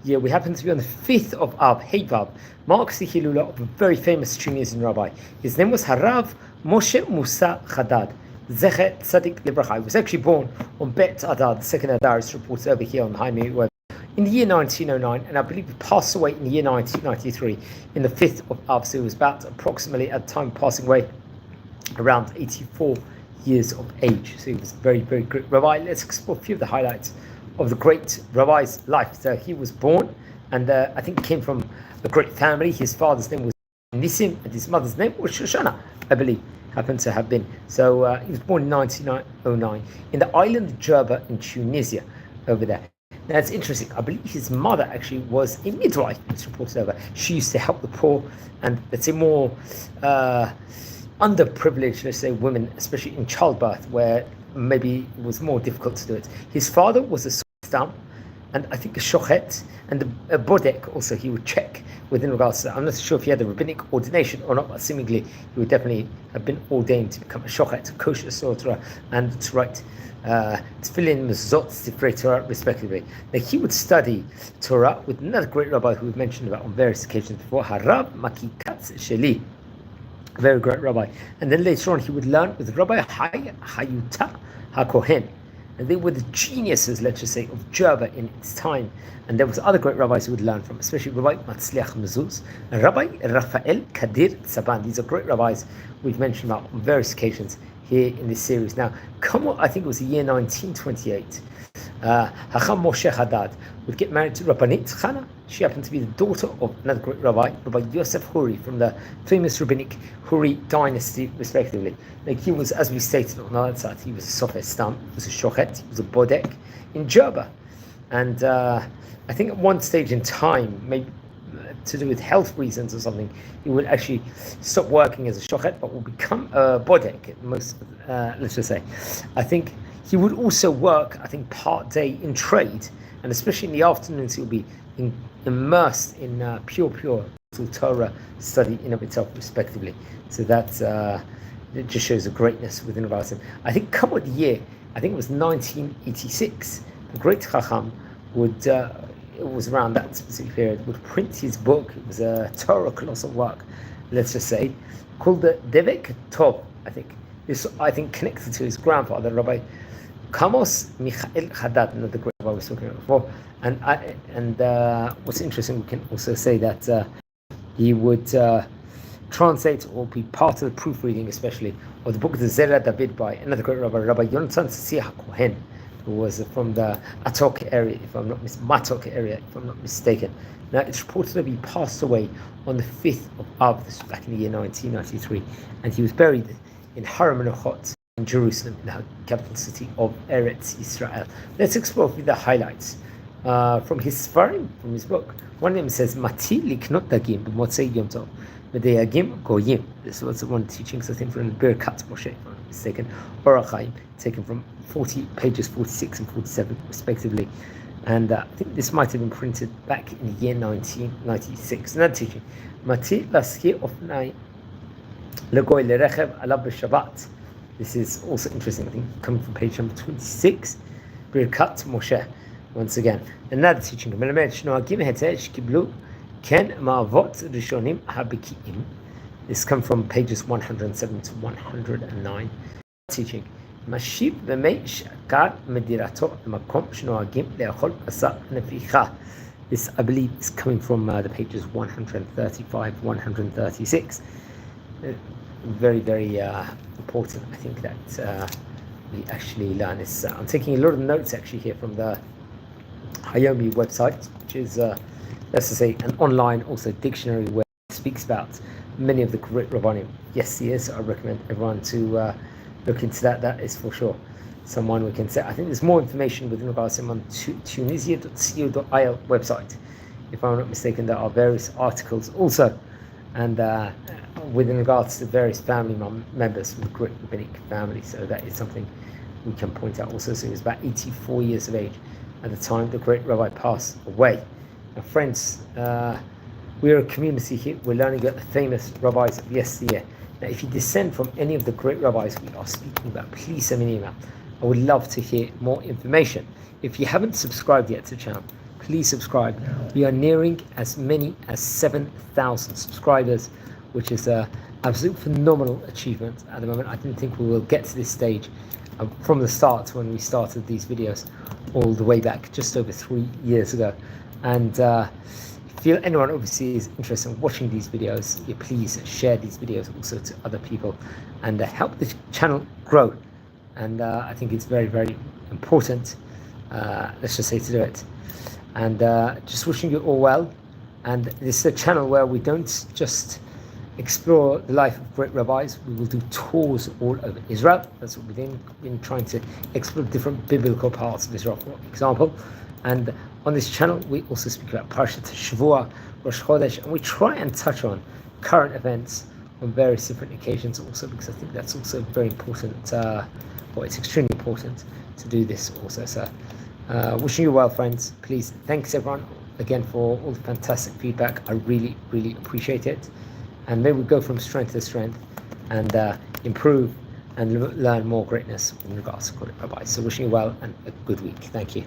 year, we happen to be on the 5th of Av, Heivav, marks the Hilula of a very famous Tunisian rabbi. His name was Rabbi Moshe Haddad, Zechet Tzadik Libracha. He was actually born on Bet Adar, the second Adar is reported over here on the High Web, in the year 1909, and I believe he passed away in the year 1993, in the 5th of Av, so he was about approximately, at the time of passing away, around 84 years of age. So he was a very, very great rabbi. Let's explore a few of the highlights of the great rabbi's life. So he was born, and I think came from a great family. His father's name was Nissim, and his mother's name was Shoshana, I believe, happened to have been. So he was born in 1909 in the island of Beg'jraba in Tunisia, over there. Now it's interesting, I believe his mother actually was a midwife, it's reported over. She used to help the poor and, let's say, more underprivileged, let's say, women, especially in childbirth, where maybe it was more difficult to do it. His father was a stam, and I think a Shochet, and a Bodek also he would check within regards to that. I'm not sure if he had a rabbinic ordination or not, but seemingly he would definitely have been ordained to become a Shochet, a kosher sorcerer, and to write Tefillin, Mezuzot, Sifrei Torah, respectively. Now he would study Torah with another great rabbi who we've mentioned about on various occasions before, Harab Makikatz Sheli, a very great rabbi. And then later on he would learn with Rabbi Hayuta HaKohen. And they were the geniuses, let's just say, of Beg'jraba in its time. And there was other great rabbis who would learn from, especially Rabbi Matzliach Mezuz and Rabbi Raphael Kadir Tzaban. These are great rabbis we've mentioned about on various occasions here in this series. Now, I think it was the year 1928, Rabbi Moshe Haddad would get married to Rabbanit Chana. She happened to be the daughter of another great rabbi, Rabbi Yosef Huri, from the famous rabbinic Huri dynasty, respectively. Like he was, as we stated on the other side, he was a Sofet Stam, he was a Shochet, he was a Bodek in Beg'jraba. And I think at one stage in time, maybe to do with health reasons or something, he would actually stop working as a Shochet, but would become a Bodek, let's just say. I think he would also work, I think, part day in trade, and especially in the afternoons, he would be immersed in pure Torah study in of itself, respectively. So that's it just shows the greatness within about him. I think come what year, I think it was 1986, the great Chacham would, it was around that specific period, would print his book. It was a Torah colossal work, let's just say, called the Devek Tov, I think. This, I think, connected to his grandfather, Rabbi Kamos Michael Haddad, another great rabbi I was talking about before. And what's interesting, we can also say that he would translate or be part of the proofreading, especially, of the book of the Zera David by another great rabbi, Rabbi Yonatan Tzia HaKohen, who was from the Matok area, if I'm not mistaken. Now, it's reported that he passed away on the 5th of Av, this was back in the year 1993, and he was buried in Har HaMenochot in Jerusalem, in the capital city of Eretz Israel. Let's explore the highlights from his Sfarim, from his book. One of them says, Mati liknot dagim b'motzei yom tov, v'deyagim goyim. This was one of the teachings, I think, from Birkat Moshe, if I'm not mistaken, Orach Chaim, taken from pages 46 and 47, respectively. And I think this might have been printed back in the year 1996. Another teaching, Mati laskir ofnai legoy lerechev alav b'shabbat. This is also interesting, I think, coming from page number 26, Birkat Moshe. Once again, another teaching. This comes from pages 107 to 109. Teaching. This, I believe, is coming from the pages 135, 136. Very, very important, I think, that we actually learn this. I'm taking a lot of notes actually here from the Hayomi website, which is, let's say, an online also dictionary where it speaks about many of the great Rabbanim. Yes, I recommend everyone to look into that. That is for sure someone we can say. I think there's more information within regards to him on tunisia.co.il website. If I'm not mistaken, there are various articles also, and within regards to various family members from the great rabbinic family. So that is something we can point out also. So he was about 84 years of age at the time the great rabbi passed away. Now, friends, we're a community here. We're learning about the famous rabbis of yesteryear. Now, if you descend from any of the great rabbis we are speaking about, please send me an email. I would love to hear more information. If you haven't subscribed yet to the channel, please subscribe. We are nearing as many as 7,000 subscribers, which is an absolute phenomenal achievement at the moment. I didn't think we will get to this stage from the start when we started these videos all the way back just over 3 years ago. And if anyone obviously is interested in watching these videos, please share these videos also to other people and help the channel grow. And I think it's very, very important, let's just say, to do it. And just wishing you all well. And this is a channel where we don't just explore the life of great rabbis. We will do tours all over Israel. That's what we've been trying to explore different biblical parts of Israel, for example. And on this channel, we also speak about Parashat Shavua, Rosh Chodesh, and we try and touch on current events on various different occasions also, because I think that's also very important. It's extremely important to do this also. So wishing you well, friends. Please, thanks everyone again for all the fantastic feedback. I really, really appreciate it. And maybe we go from strength to strength and improve and learn more greatness in regards to great rabbis. So wishing you well and a good week. Thank you.